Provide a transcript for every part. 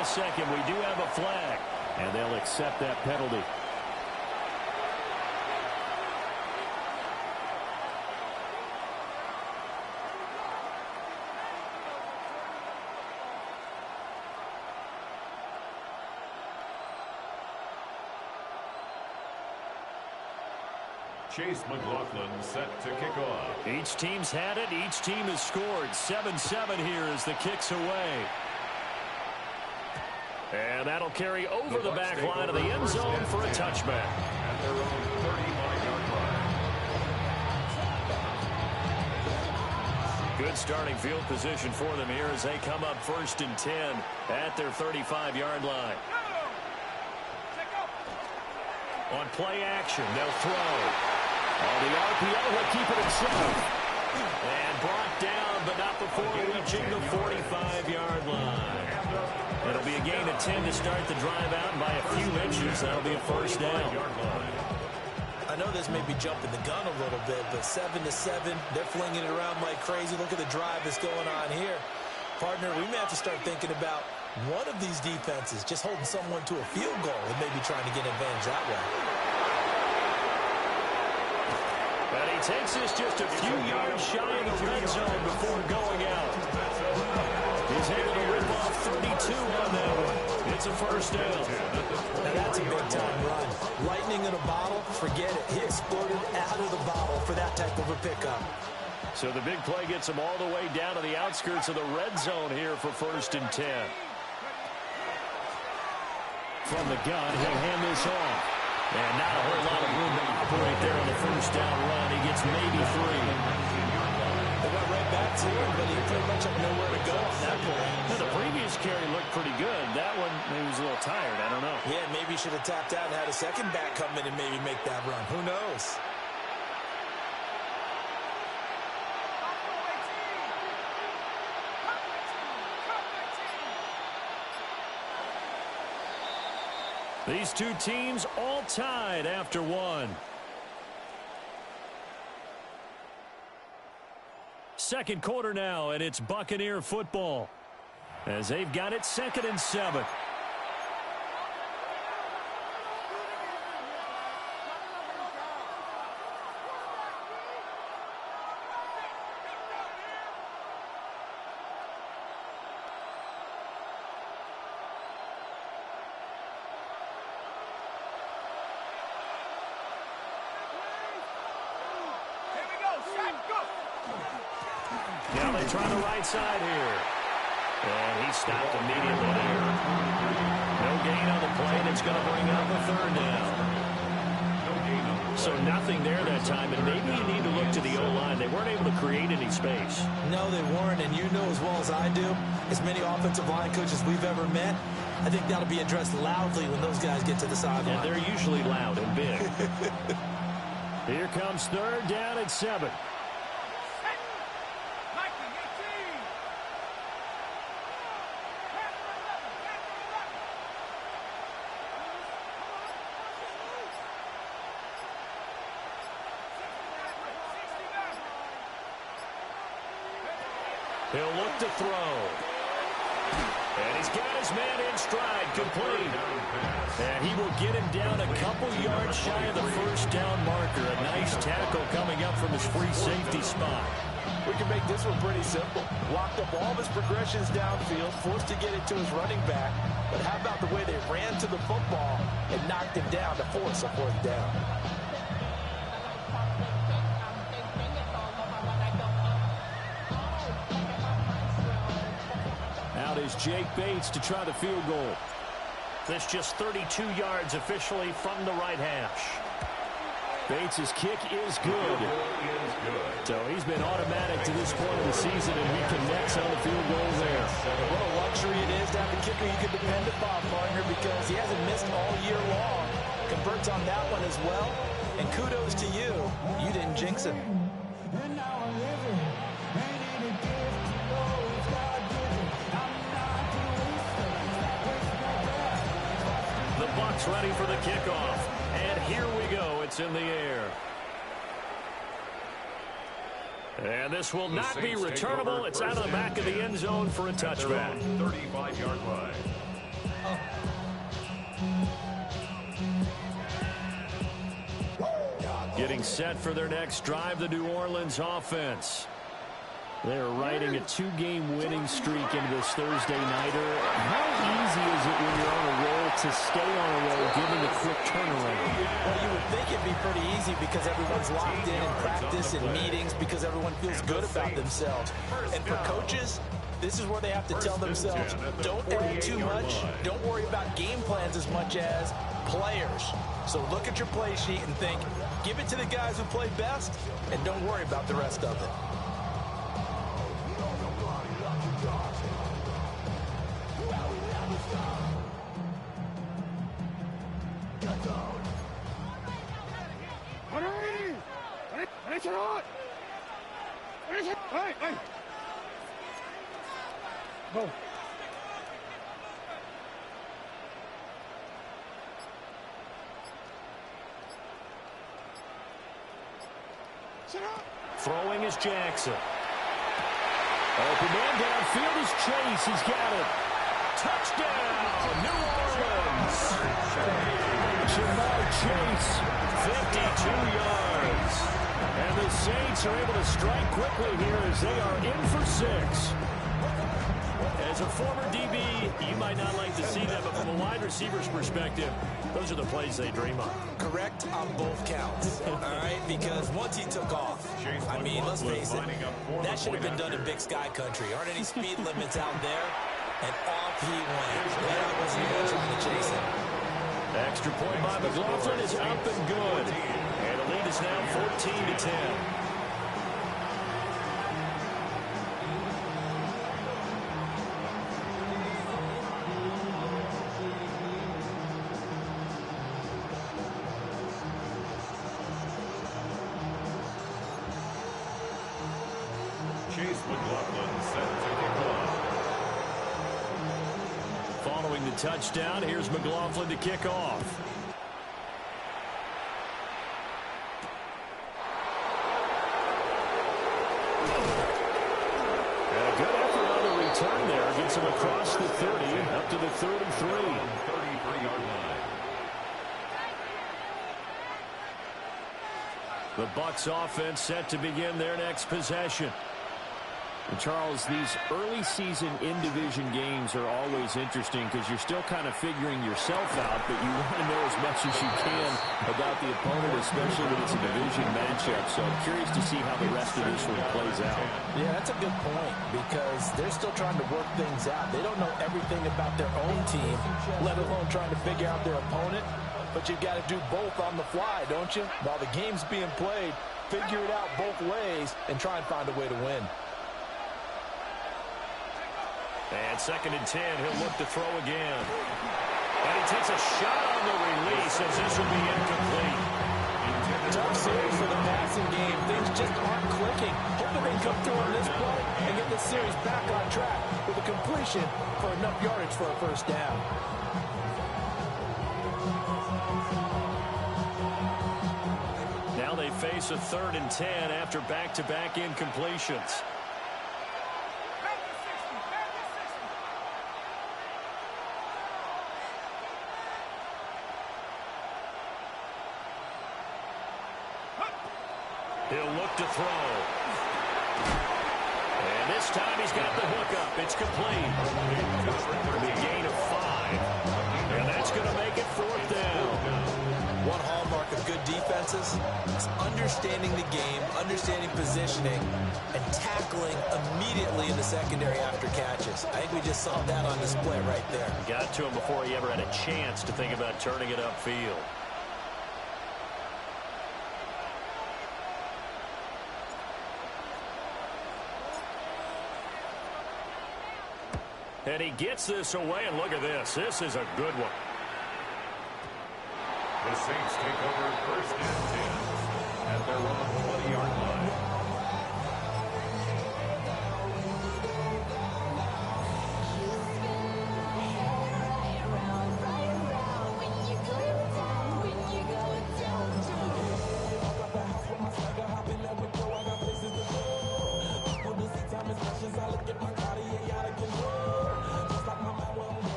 second. We do have a flag, and they'll accept that penalty. Chase McLaughlin set to kick off. Each team's had it. Each team has scored. 7-7 here as the kick's away. And that'll carry over the back line of the end zone for a touchback. At their own 35-yard line. Good starting field position for them here as they come up 1st and 10 at their 35-yard line. On play action, they'll throw. On the RPO, he'll keep it himself. And brought down, but not before reaching the 45-yard line. It'll be a gain of 10 to start the drive out, and by a few inches, that'll be a first down. I know this may be jumping the gun a little bit, but 7-7, they're flinging it around like crazy. Look at the drive that's going on here. Partner, we may have to start thinking about one of these defenses just holding someone to a field goal and maybe trying to get an advantage that way. And he takes this just a few yards shy of the red zone before going out. He's able to rip off 32 on that one. It's a first down. Now that's a big-time run. Lightning in a bottle, forget it. He exploded out of the bottle for that type of a pickup. So the big play gets him all the way down to the outskirts of the red zone here for 1st and 10. From the gun, he'll hand this off. And not a whole lot of room to operate there on the first down run. He gets maybe 3. They got right back to him, but he pretty much had nowhere to go on that point. Now, the previous carry looked pretty good. That one, maybe he was a little tired. I don't know. Yeah, maybe he should have tapped out and had a second back come in and maybe make that run. Who knows? These two teams all tied after one. Second quarter now, and it's Buccaneer football as they've got it 2nd and 7. Now they try the right side here. And he stopped immediately there. No gain on the play, and it's going to bring up a 3rd down. So nothing there that time, and maybe you need to look to the O-line. They weren't able to create any space. No, they weren't, and you know as well as I do, as many offensive line coaches we've ever met, I think that'll be addressed loudly when those guys get to the sideline. And they're usually loud and big. Here comes 3rd down and 7. He'll look to throw. And he's got his man in stride, complete. And he will get him down a couple yards shy of the first down marker. A nice tackle coming up from his free safety spot. We can make this one pretty simple. Locked up all of his progressions downfield, forced to get it to his running back. But how about the way they ran to the football and knocked him down to force a 4th down? Out is Jake Bates to try the field goal. This just 32 yards officially from the right hash. Bates' kick is good. So he's been automatic to this point of the season, and he connects on the field goal there. What a luxury it is to have a kicker you can depend upon, partner, because he hasn't missed all year long. Converts on that one as well, and kudos to you. You didn't jinx him. The Bucs ready for the kickoff. And here we go. It's in the air. And this will not be returnable. It's out of the back of the end zone for a touchback. 35-yard line. Getting set for their next drive, the New Orleans offense. They're riding a 2-game winning streak into this Thursday nighter. How easy is it when you're on a roll to stay on a roll, given the quick turnaround? Well, you would think it'd be pretty easy because everyone's locked in practice and meetings because everyone feels good about themselves. And for coaches, this is where they have to tell themselves, don't add too much. Don't worry about game plans as much as players. So look at your play sheet and think, give it to the guys who play best, and don't worry about the rest of it. Throwing is Jackson. Open man downfield is Chase. He's got it. Touchdown, New Orleans. Jamar Chase, 52 yards. And the Saints are able to strike quickly here as they are in for 6. As a former DB, you might not like to see that, but from a wide receiver's perspective, those are the plays they dream of. Correct on both counts, all right? Because once he took off, I mean, let's face it, that should have been done in Big Sky Country. Aren't any speed limits out there? And off he went. Man, I wasn't even trying to chase him. Extra point by McLaughlin is up and good. And the lead is now 14-10. Following the touchdown, here's McLaughlin to kick off. And a good effort on the return there. Gets him across the 30, up to the 33. 33-yard line. The Bucs offense set to begin their next possession. And Charles, these early season in-division games are always interesting because you're still kind of figuring yourself out, but you want to know as much as you can about the opponent, especially when it's a division matchup. So I'm curious to see how the rest of this one plays out. Yeah, that's a good point because they're still trying to work things out. They don't know everything about their own team, let alone trying to figure out their opponent. But you've got to do both on the fly, don't you? While the game's being played, figure it out both ways and try and find a way to win. And 2nd and 10, he'll look to throw again. And he takes a shot on the release as this will be incomplete. Tough series for the passing game. Things just aren't clicking. Hoping they come through on this play and get the series back on track with a completion for enough yardage for a first down. Now they face a 3rd and 10 after back-to-back incompletions. He'll look to throw. And this time he's got the hook up. It's complete. The gain of 5. And that's going to make it 4th down. One hallmark of good defenses is understanding the game, understanding positioning, and tackling immediately in the secondary after catches. I think we just saw that on display right there. Got to him before he ever had a chance to think about turning it upfield. And he gets this away, and look at this. This is a good one. The Saints take over 1st and 10 at their own 20-yard line.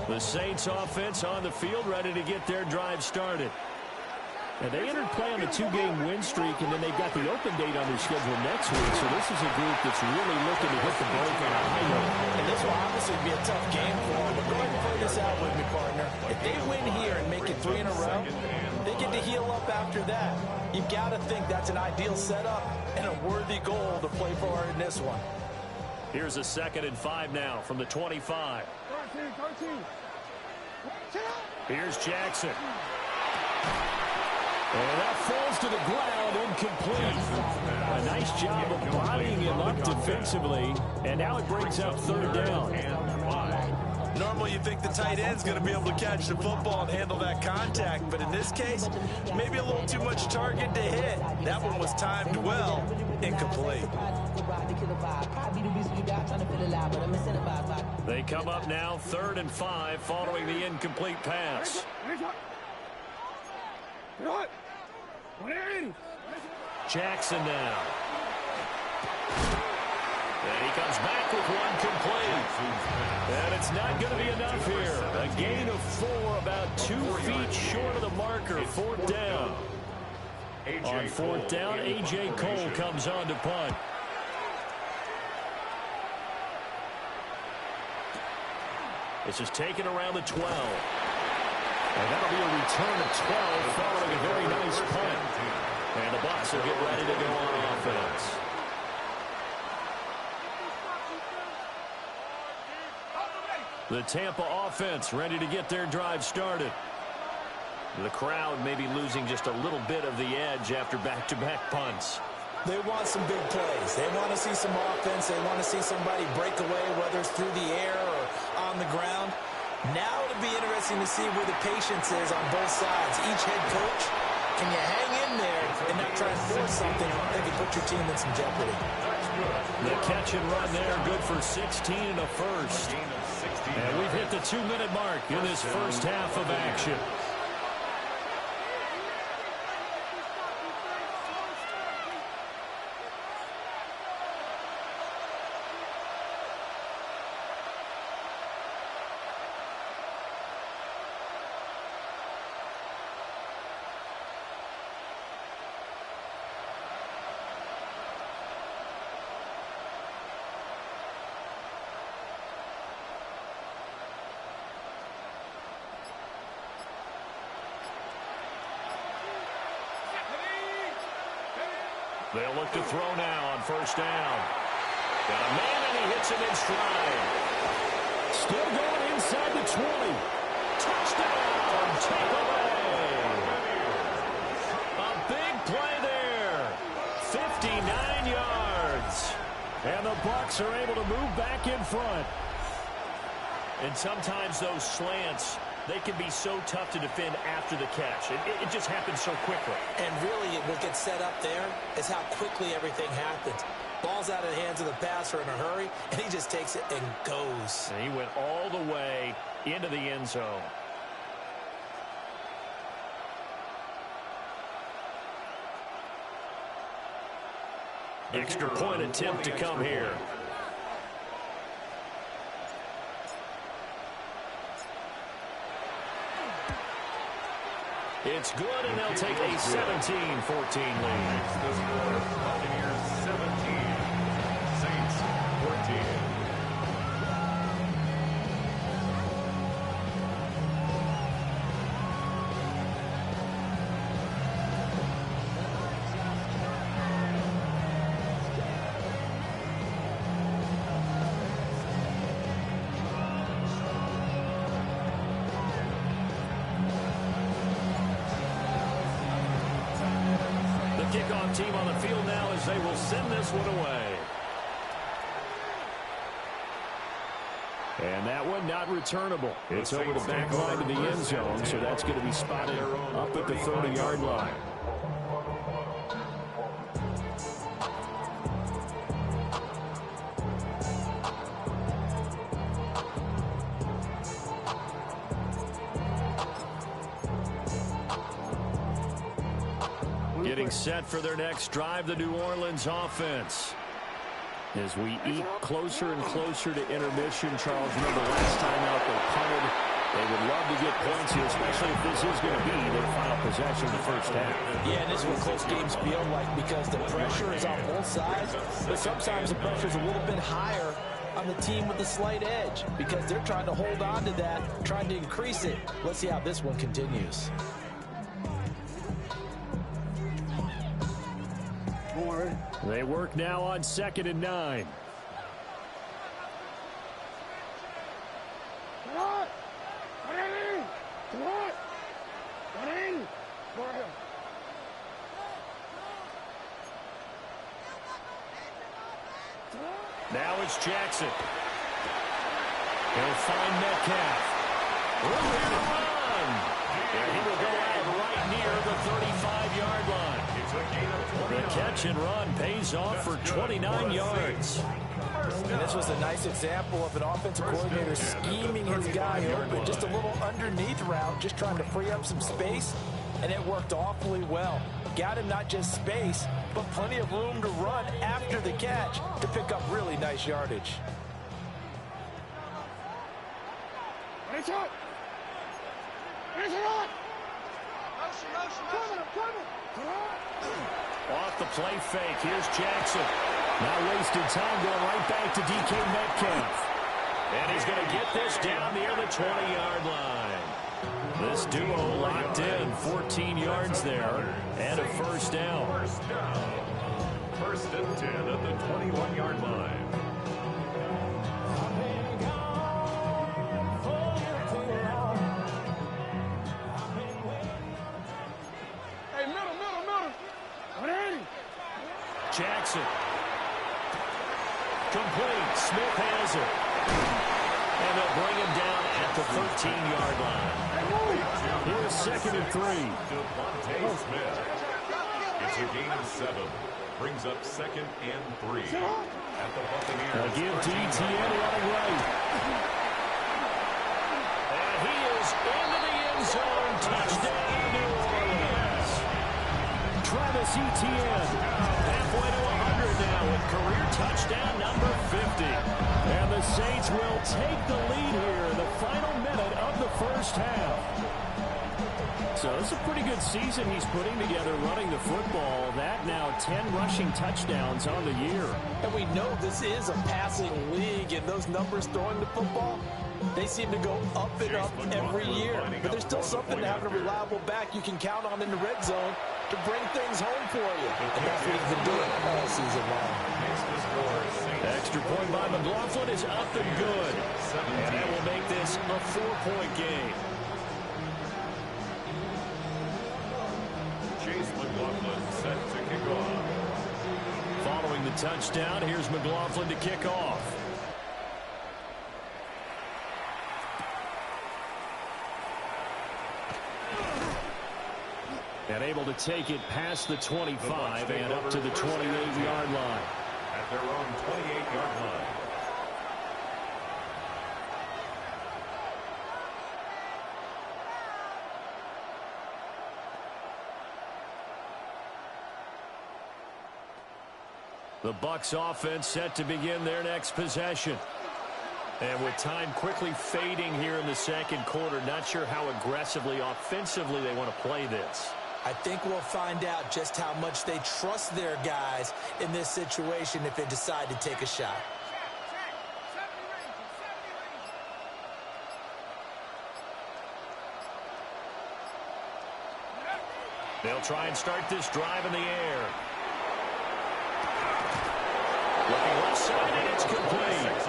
The Saints offense on the field, ready to get their drive started. And they entered play on a 2-game win streak, and then they've got the open date on their schedule next week. So this is a group that's really looking to hit the break on a high note. And this will obviously be a tough game for them. But go ahead and play this out with me, partner. If they win here and make it 3 in a row, they get to heal up after that. You've got to think that's an ideal setup and a worthy goal to play for in this one. Here's a 2nd and 5 now from the 25. Here's Jackson. And that falls to the ground, incomplete. A nice job of bodying him up defensively. And now it brings up 3rd down. Normally you think the tight end's going to be able to catch the football and handle that contact. But in this case, maybe a little too much target to hit. That one was timed well. Incomplete. They come up now 3rd and 5 following the incomplete pass. Jackson now. And he comes back with one complete. And it's not going to be enough here. A gain of 4, about 2 feet short of the marker. 4th down. On 4th down, A.J. Cole comes on to punt. This is taken around the 12. And that'll be a return of 12 following a very nice punt. And the Bucs will get ready to go on offense. The Tampa offense ready to get their drive started. The crowd may be losing just a little bit of the edge after back-to-back punts. They want some big plays. They want to see some offense. They want to see somebody break away, whether it's through the air or on the ground. Now it'll be interesting to see where the patience is on both sides. Each head coach, can you hang in there and not try and force something that could put your team in some jeopardy? The catch and run there, good for 16 and a first. And we've hit the 2-minute mark in this first half of action. They'll look to throw now on 1st down. Got a man, and he hits him in stride. Still going inside the 20. Touchdown, Tampa Bay. A big play there. 59 yards. And the Bucs are able to move back in front. And sometimes those slants, they can be so tough to defend after the catch. It just happens so quickly. And really, what gets set up there is how quickly everything happens. Ball's out of the hands of the passer in a hurry, and he just takes it and goes. And he went all the way into the end zone. Extra point attempt to come here. It's good, and they'll take a 17-14 lead. The score, Buccaneers 17, Saints 14. Kickoff team on the field now as they will send this one away. And that one not returnable. It's over the back line of the end zone, so that's going to be spotted up at the 30-yard line. Getting set for their next drive, the New Orleans offense. As we eke closer and closer to intermission, Charles, remember last time out they punted. They would love to get points here, especially if this is going to be their final possession of the first half. Yeah, and this is what close games feel like because the pressure is on both sides, but sometimes the pressure is a little bit higher on the team with the slight edge because they're trying to hold on to that, trying to increase it. Let's see how this one continues. They work now on 2nd and 9. Now it's Jackson. He'll find Metcalf. Room here to run. And he will go out right near the 35-yard line. The catch and run pays off for 29 yards. And this was a nice example of an offensive coordinator scheming his guy open. Just a little underneath route, just trying to free up some space, and it worked awfully well. Got him not just space, but plenty of room to run after the catch to pick up really nice yardage. Off the play fake. Here's Jackson. Not wasting time, going right back to DK Metcalf. And he's going to get this down near the 20-yard line. This duo locked in. 14 yards there and a first down. First and 10 at the 21-yard line. Jackson. Complete. Smith has it. And they'll bring him down at the 13-yard line. Here's 2nd and 3. Devontae Smith. It's a gain of 7. Brings up 2nd and 3. At the Buccaneers. They'll give to Etienne running right. And he is into the end zone. Touchdown, New Orleans. Travis Etienne. Halfway to 100 now with career touchdown number 50. And the Saints will take the lead here in the final minute of the first half. So it's a pretty good season he's putting together running the football. That now 10 rushing touchdowns on the year. And we know this is a passing league, and those numbers throwing the football, they seem to go up and up every year. But there's still something to having a reliable back you can count on in the red zone to bring things home for you. And that's what he's been doing all season long. Extra point by McLaughlin is up and good. And that will make this a 4-point game. Chase McLaughlin set to kick off. Following the touchdown, here's McLaughlin to kick off. And able to take it past the 25 and up to the 28-yard line. At their own 28-yard line. The Bucs offense set to begin their next possession. And with time quickly fading here in the second quarter, not sure how aggressively, offensively they want to play this. I think we'll find out just how much they trust their guys in this situation if they decide to take a shot. They'll try and start this drive in the air. Looking left side, and it's complete.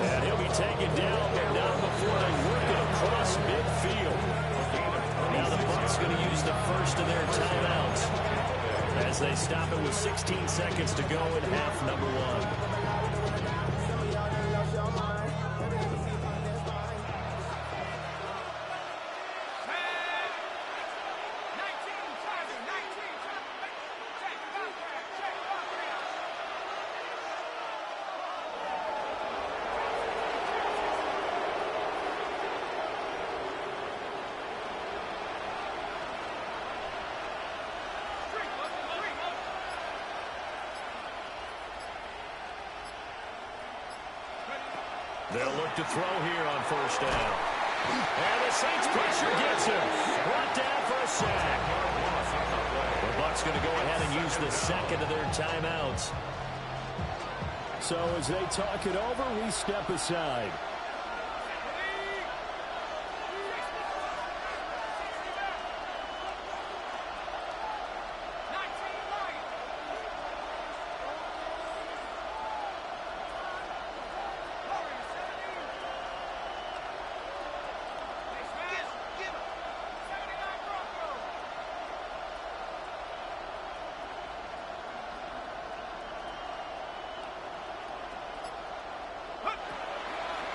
And he'll be taken down, but not before they work it across midfield. Now the Bucs going to use the first of their timeouts as they stop it with 16 seconds to go in half number one. They'll look to throw here on first down. And the Saints pressure gets him. Brought down for a sack. The Bucs going to go ahead and use the second of their timeouts. So as they talk it over, we step aside.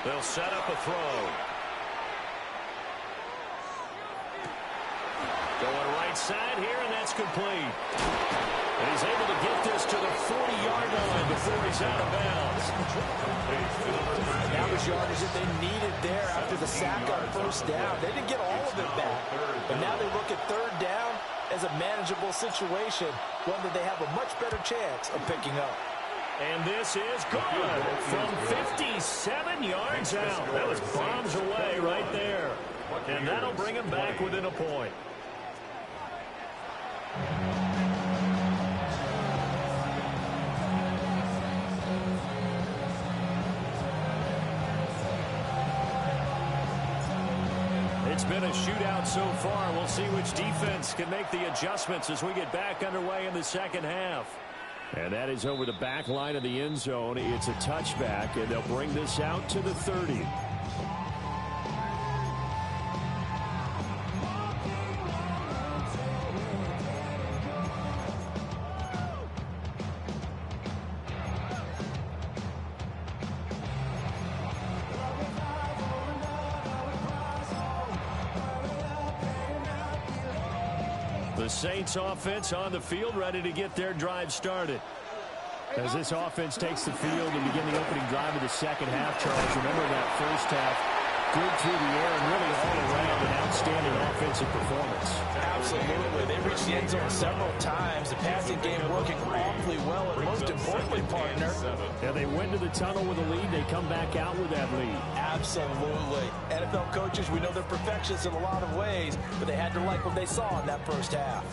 They'll set up a throw. Going right side here, and that's complete. And he's able to get this to the 40-yard line before he's out of bounds. That was yardage that they needed there after the sack on first down. They didn't get all of it back. But now they look at third down as a manageable situation, one that they have a much better chance of picking up. And this is good from 57 yards out. That was bombs away right there. And that'll bring him back within a point. It's been a shootout so far. We'll see which defense can make the adjustments as we get back underway in the second half. And that is over the back line of the end zone. It's a touchback, and they'll bring this out to the 30. The Saints offense on the field, ready to get their drive started. As this offense takes the field and begin the opening drive of the second half, Charles, remember that first half, good through the air and really all around an outstanding offensive performance. Absolutely. They reached the end zone several times. The passing game working awfully well, and most importantly, partner. Yeah, they went to the tunnel with a lead. They come back out with that lead. Absolutely. NFL coaches, we know they're perfectionists in a lot of ways, but they had to like what they saw in that first half.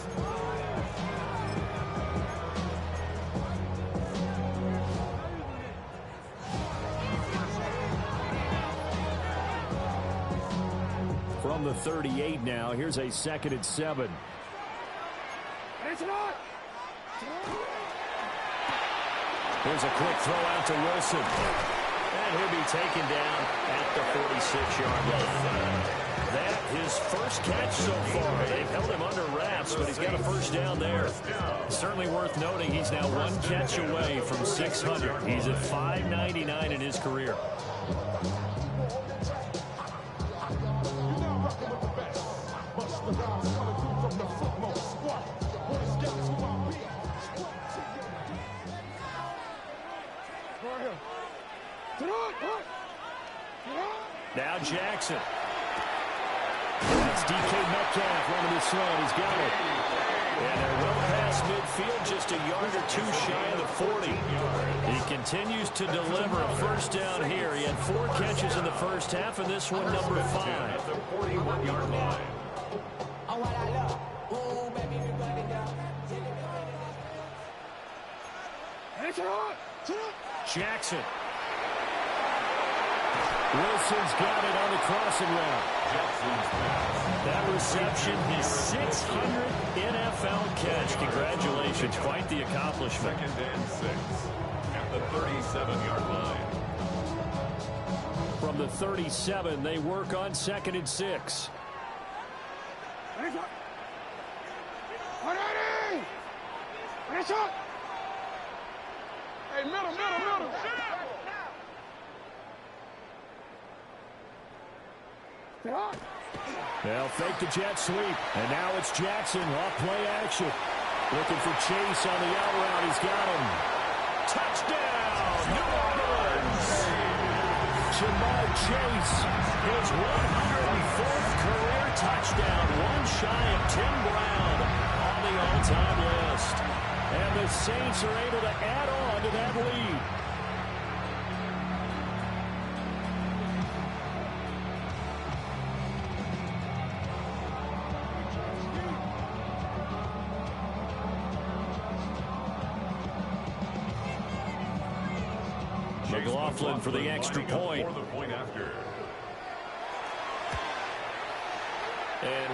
From the 38 now, here's a 2nd and 7. Here's a quick throw out to Wilson. And he'll be taken down at the 46-yard line. That, his first catch so far. They've held him under wraps, but he's got a first down there. Certainly worth noting he's now one catch away from 600. He's at 599 in his career. Now Jackson. That's DK Metcalf running the slant. He's got it. And they're well past midfield, just a yard or two shy of the 40. He continues to deliver a first down here. He had 4 catches in the first half, and this one number 5. At the 41-yard line. Jackson. Wilson's got it on the crossing route. That reception, his 600th NFL catch. Congratulations. Quite the accomplishment. 2nd and 6 at the 37-yard line. From the 37, they work on 2nd and 6. Hey, middle. They'll fake the jet sweep. And now it's Jackson off play action. Looking for Chase on the out route. He's got him. Touchdown, New Orleans. Jamar Chase, his 104th career touchdown. One shy of Tim Brown on the all-time list. And the Saints are able to add on to that lead. McLaughlin for the extra point. And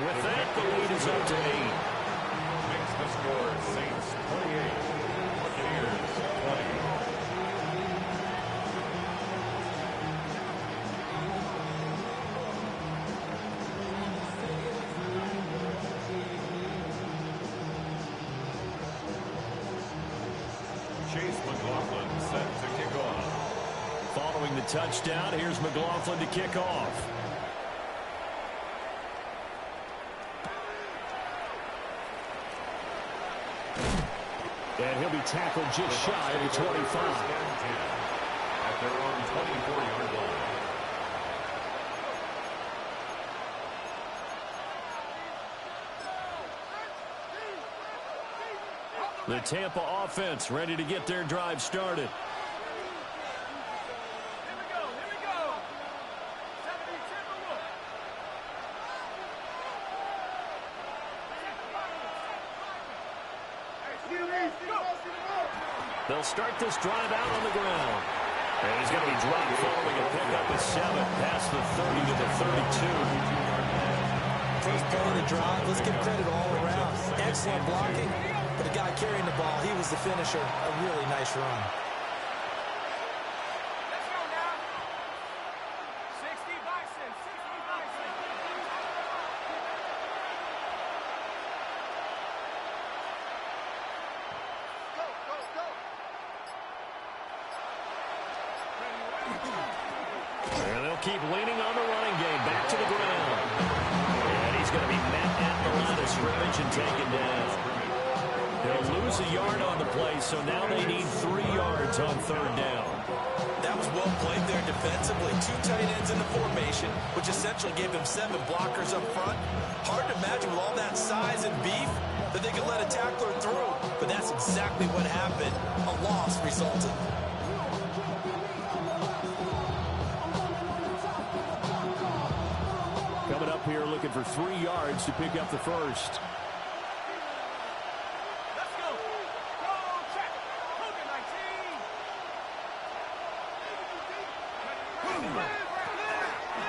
with that, the lead is up to 8. Makes the score Saints 28, Buccaneers 20. McLaughlin set to kick off. Following the touchdown, here's McLaughlin to kick off. And he'll be tackled just shy of the 25. At their own 24-yard line. The Tampa offense ready to get their drive started. They'll start this drive out on the ground. And he's going to be dropped following a pickup of 7 past the 30 to the 32. First play of the drive, let's give credit all around. Excellent blocking. But the guy carrying the ball, he was the finisher. A really nice run. Let's go now. 60 Bison, 60 Bison. Go, go, go. And they'll keep leaning on the running game. Back to the ground. And he's going to be met at the line of scrimmage and taken down. They'll lose a yard on the play, so now they need 3 yards on 3rd down. That was well played there defensively. 2 tight ends in the formation, which essentially gave them 7 blockers up front. Hard to imagine with all that size and beef that they could let a tackler through. But that's exactly what happened. A loss resulted. Coming up here looking for 3 yards to pick up the first.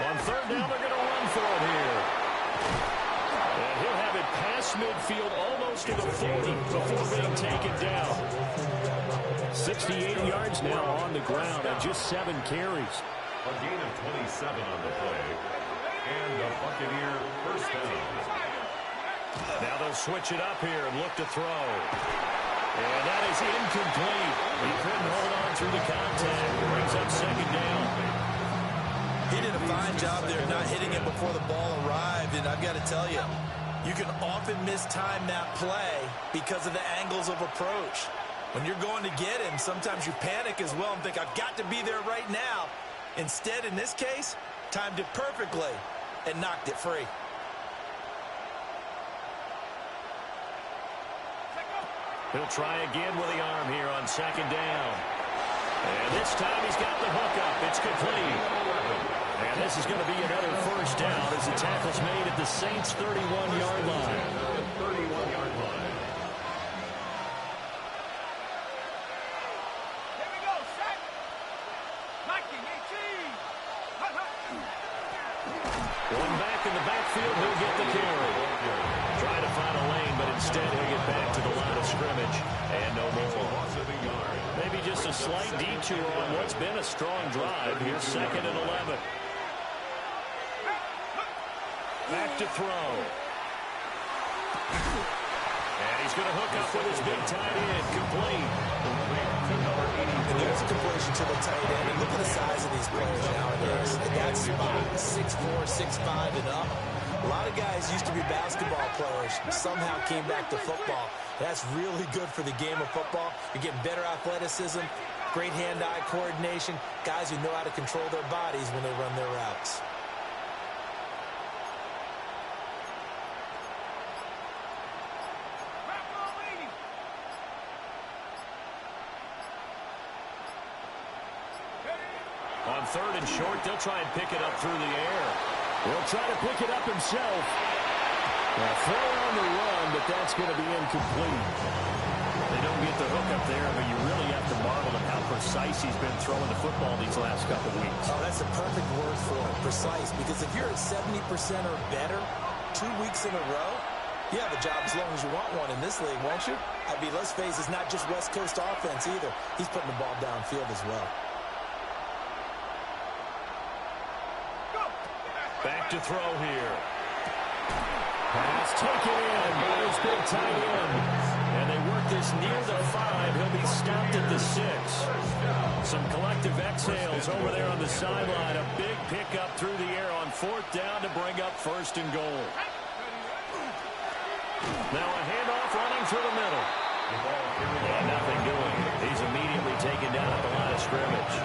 On 3rd down, they're going to run for it here. And he'll have it past midfield almost to the 40 before being taken down. 68 yards now on the ground on just 7 carries. A gain of 27 on the play. And a Buccaneer first down. Now they'll switch it up here and look to throw. And that is incomplete. He couldn't hold on through the contact. Brings up 2nd down. He did a fine job there not hitting it before the ball arrived. And I've got to tell you, you can often mistime that play because of the angles of approach. When you're going to get him, sometimes you panic as well and think, I've got to be there right now. Instead, in this case, timed it perfectly and knocked it free. He'll try again with the arm here on 2nd down. And this time he's got the hookup. It's complete. And this is going to be another first down as the tackle's made at the Saints' 31-yard line. 31-yard line. Here we go, set. Mikey, 18. One back in the backfield, he'll get the carry. Try to find a lane, but instead he'll get back to the line of scrimmage. And no more. Loss of a yard. Maybe just a slight detour on what's been a strong drive. Here's 2nd and 11. Back to throw. And he's going to hook up with his big tight end. Complete. And there's a completion to the tight end. And look at the size of these players nowadays. At that spot, 6'4", 6'5", and up. A lot of guys used to be basketball players, somehow came back to football. That's really good for the game of football. You're getting better athleticism, great hand-eye coordination, guys who know how to control their bodies when they run their routes. On 3rd and short, they'll try and pick it up through the air. He'll try to pick it up himself. Now, throw on the run, but that's going to be incomplete. They don't get the hook up there, but you really have to marvel at how precise he's been throwing the football these last couple weeks. Oh, that's a perfect word for it, precise, because if you're at 70% or better 2 weeks in a row, you have a job as long as you want one in this league, won't you? I mean, let's face it, it's not just West Coast offense either. He's putting the ball downfield as well. Back to throw here. Pass taken in by his big tight end. And they work this near the 5. He'll be stopped at the 6. Some collective exhales over there on the sideline. A big pickup through the air on 4th down to bring up 1st and goal. Now a handoff running through the middle. And nothing doing. He's immediately taken down at the line of scrimmage.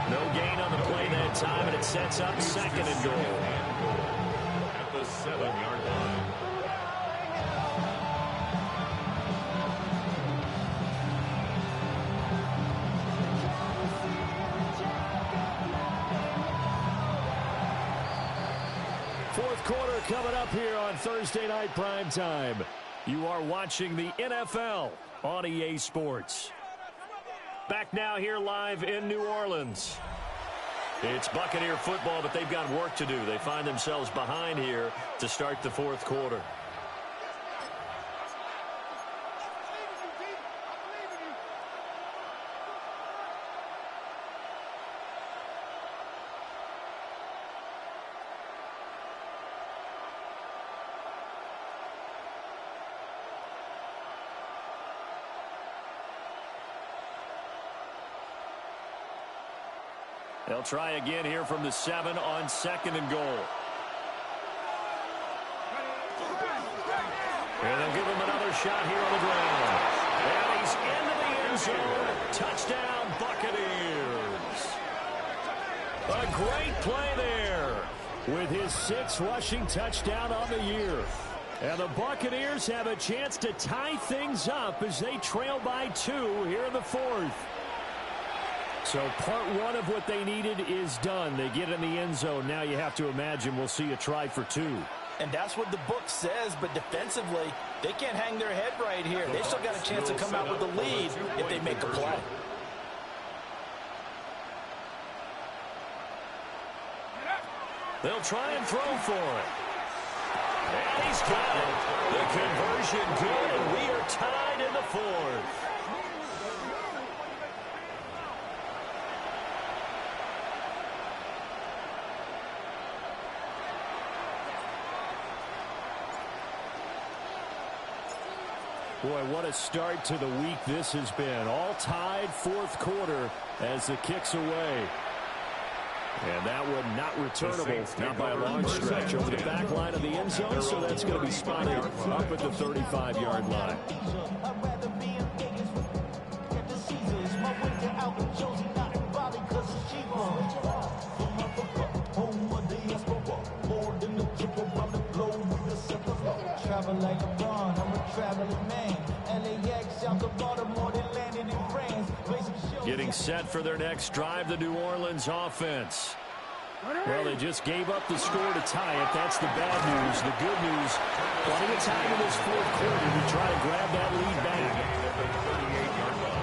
No gain on the play that time, and it sets up 2nd and goal. At the 7-yard line. Fourth quarter coming up here on Thursday Night Primetime. You are watching the NFL on EA Sports. Back now here live in New Orleans. It's Buccaneer football, but they've got work to do. They find themselves behind here to start the fourth quarter. They'll try again here from the 7 on 2nd and goal. And they'll give him another shot here on the ground. And he's into the end zone. Touchdown, Buccaneers. A great play there with his 6th rushing touchdown on the year. And the Buccaneers have a chance to tie things up as they trail by 2 here in the 4th. So part 1 of what they needed is done. They get in the end zone. Now you have to imagine we'll see a try for 2. And that's what the book says, but defensively, they can't hang their head right here. They still got a chance to come out with the lead if they make a play. They'll try and throw for it. And he's got it. The conversion good, and we are tied in the 4th. Boy, what a start to the week this has been. All tied 4th quarter as the kick's away. And that one not returnable, not by a long stretch, over the back line of the end zone, so that's going to be spotted up at the 35-yard line. Like a bond, I'm a traveling man. LAX out the Baltimore, they landed in France. Getting set for their next drive, the New Orleans offense. Well, they just gave up the score to tie it. That's the bad news. The good news, plenty of time in this 4th quarter to try to grab that lead back.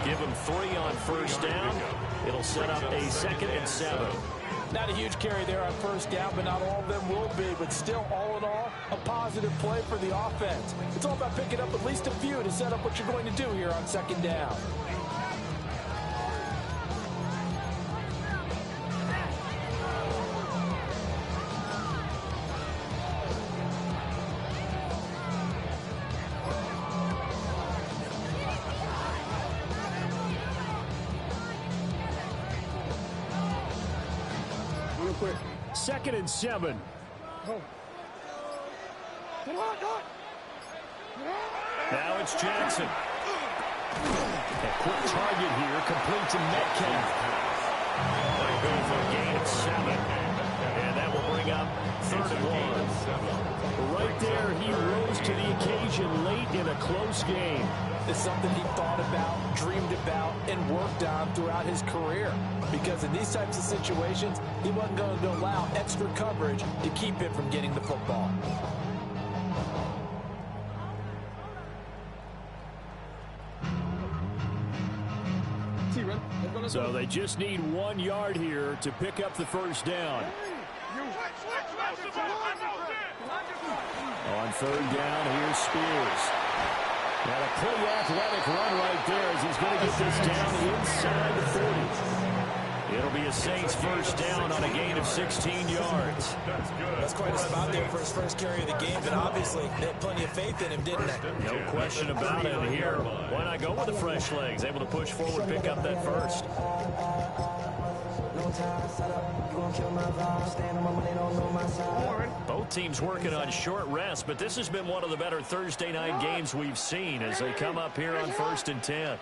Give them 3 on 1st down. It'll set up a 2nd and 7. Not a huge carry there on 1st down, but not all of them will be. But still, all in all, a positive play for the offense. It's all about picking up at least a few to set up what you're going to do here on 2nd down. Real quick. 2nd and 7. Now it's Jackson. A quick target here, complete to Metcalf. They go for a gain of 7. And that will bring up 3rd and 1. Right there, he rose to the occasion late in a close game. It's something he thought about, dreamed about, and worked on throughout his career. Because in these types of situations, he wasn't going to allow extra coverage to keep him from getting the football. So they just need 1 yard here to pick up the first down. On third down, here's Spears. Got a pretty athletic run right there as he's going to get this down inside the 40. It'll be a Saints first down on a gain of 16 yards. That's quite a spot there for his first carry of the game, but obviously they had plenty of faith in him, didn't they? No question about it here. Why not go with the fresh legs? Able to push forward, pick up that first. Both teams working on short rest, but this has been one of the better Thursday night games we've seen as they come up here on 1st and 10.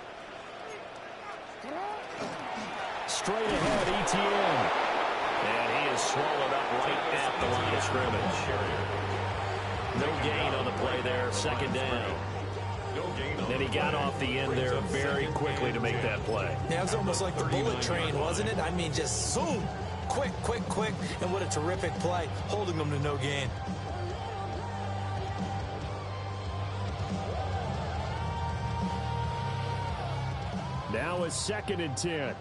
Straight ahead, ETN. And he is swallowed up right at the line of scrimmage. No gain on the play there, 2nd down. Then he got off the end there very quickly to make that play. Yeah, it was almost like the bullet train, wasn't it? I mean, just zoom. Quick, quick, quick. And what a terrific play, holding them to no gain. Now it's 2nd and 10.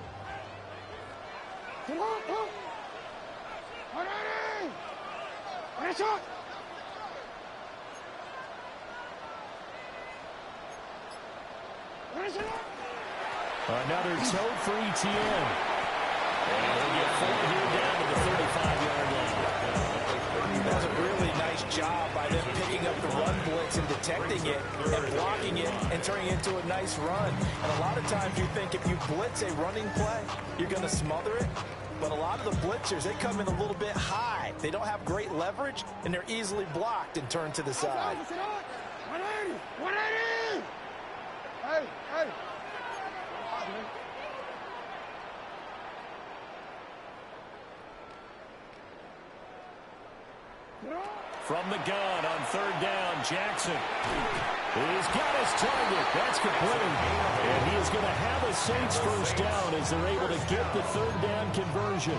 Another toe for ETN. And he'll get 4 here down to the 35-yard line. That was a really nice job by them picking up the run blitz and detecting it and blocking it and turning it into a nice run. And a lot of times you think if you blitz a running play, you're going to smother it. But a lot of the blitzers, they come in a little bit high. They don't have great leverage, and they're easily blocked and turned to the side. 180! 180! Hey, hey! From the gun on 3rd down, Jackson. He's got his target. That's complete. And he is going to have a Saints first down as they're able to get the 3rd down conversion.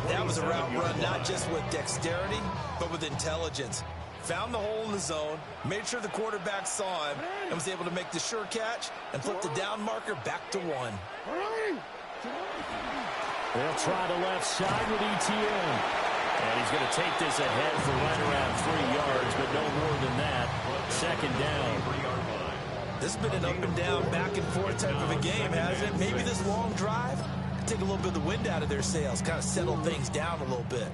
That was a route run not just with dexterity, but with intelligence. Found the hole in the zone, made sure the quarterback saw him, and was able to make the sure catch and flip the down marker back to 1. They'll try the left side with ETN. And he's going to take this ahead for right around 3 yards, but no more than that. 2nd down. This has been an up and down, back and forth type of a game, hasn't it? Maybe this long drive could take a little bit of the wind out of their sails, kind of settle things down a little bit.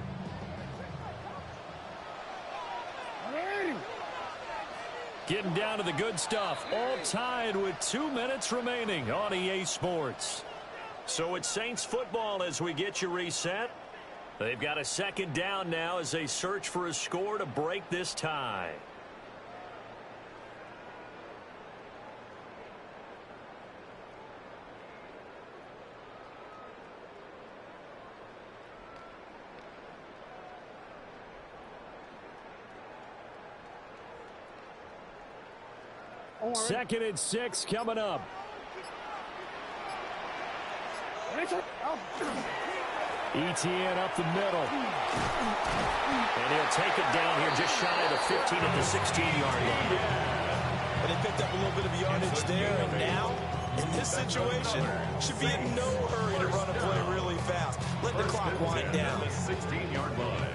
Getting down to the good stuff. All tied with 2 minutes remaining on EA Sports. So it's Saints football as we get you reset. They've got a 2nd down now as they search for a score to break this tie. Second and 6 coming up. ETN up the middle. And he'll take it down here just shy of the 15 at the 16-yard line. But they picked up a little bit of yardage there, and now, in this situation, should be in no hurry to run a play really fast. Let the clock wind down. 16-yard line.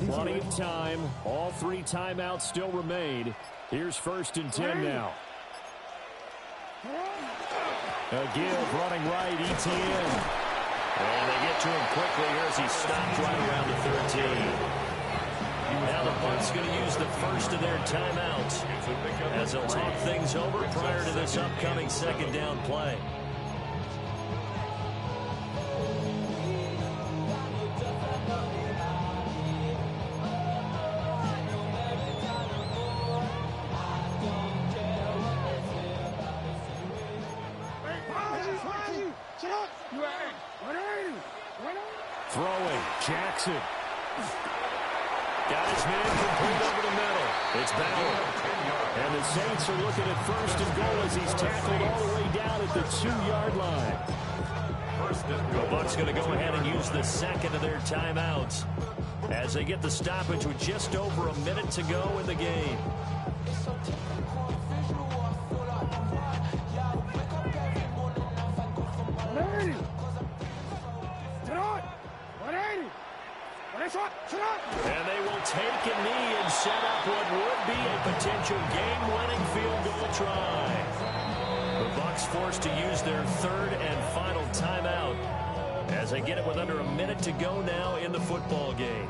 Plenty of time. All 3 timeouts still remain. Here's 1st and 10 now. A give running right, ETN. And they get to him quickly here as he stopped right around the 13. Now the punt's going to use the first of their timeouts as they'll talk things over prior to this upcoming 2nd down play. Throwing, Jackson. Got his man complete over the middle. It's Bauer. And the Saints are looking at 1st and goal as he's tackled all the way down at the 2-yard line. First and goal. The Bucs going to go ahead and use the second of their timeouts as they get the stoppage with just over a minute to go in the game. And they will take a knee and set up what would be a potential game-winning field goal try. The Bucs forced to use their third and final timeout as they get it with under a minute to go now in the football game.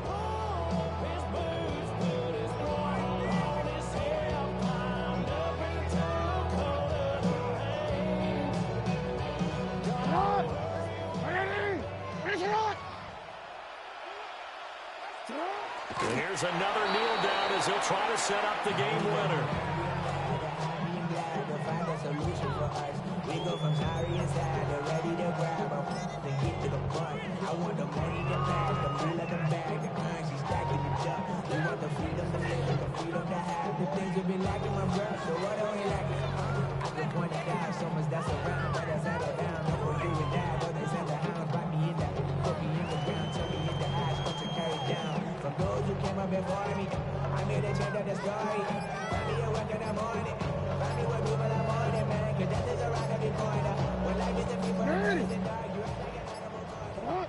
And here's another kneel down as he'll try to set up the game winner. We go from sorry inside to ready to grab them to get to the front. I want the money to pass, the meal of the bag, the currency stacking the jump. We want the freedom to live and the freedom to have the things you've been lacking, my bro. So what are we lacking? I can point it out, so much that's around, but that's out of bounds. No for you and that, others and the hounds bite me in the, put me in the ground, turn me in the eyes, want to carry down. From those who came up before me, I'm here to change up the story. Find me a work in the morning, find me with people I'm on it, man, cause that is around every corner. When life is a people, it's in dark, you act like an animal.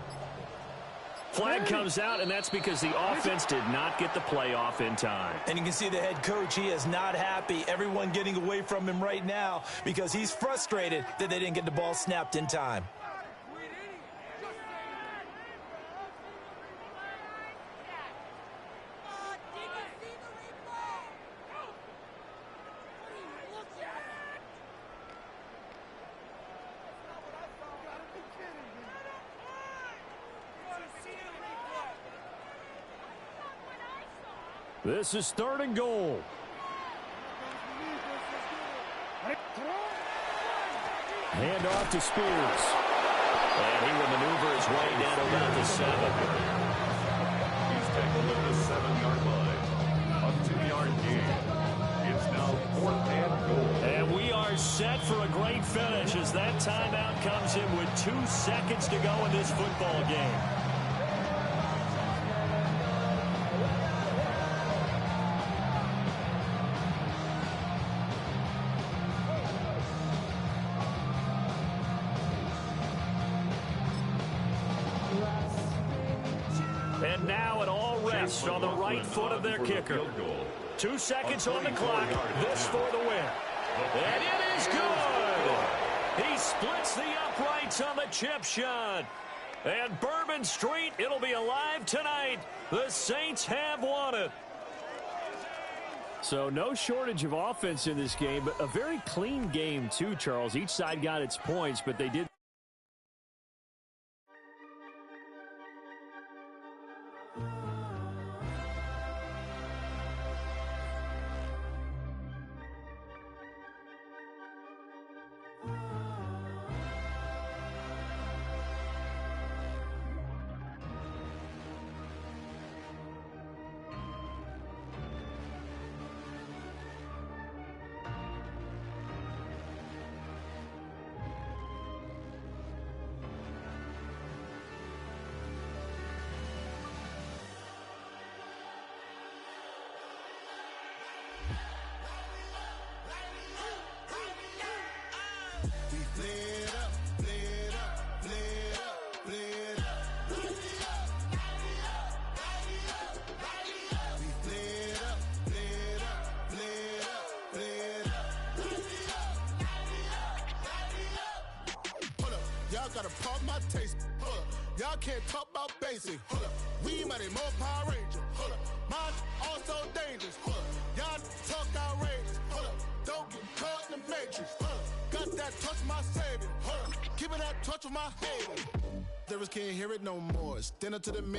Flag comes out, and that's because the offense did not get the play off in time. And you can see the head coach, he is not happy. Everyone getting away from him right now because he's frustrated that they didn't get the ball snapped in time. This is third and goal. Hand off to Spears. And he will maneuver his way down to about the 7. He's tackled at the 7-yard line. Up 2-yard gain. It's now 4th and goal. And we are set for a great finish as that timeout comes in with 2 seconds to go in this football game. And now it all rests on the right foot of their kicker. 2 seconds on the clock. This for the win. And it is good. He splits the uprights on the chip shot. And Bourbon Street, it'll be alive tonight. The Saints have won it. So no shortage of offense in this game, but a very clean game too, Charles. Each side got its points, but they did. Gotta pump my taste. Y'all can't talk about basic. We mighty more Power Ranger. Mine also dangerous. Y'all talk outrageous. Don't get caught in the matrix. Got that touch of my savior. Keeping that touch of my hater. There can't hear it no more. Stand up to the man.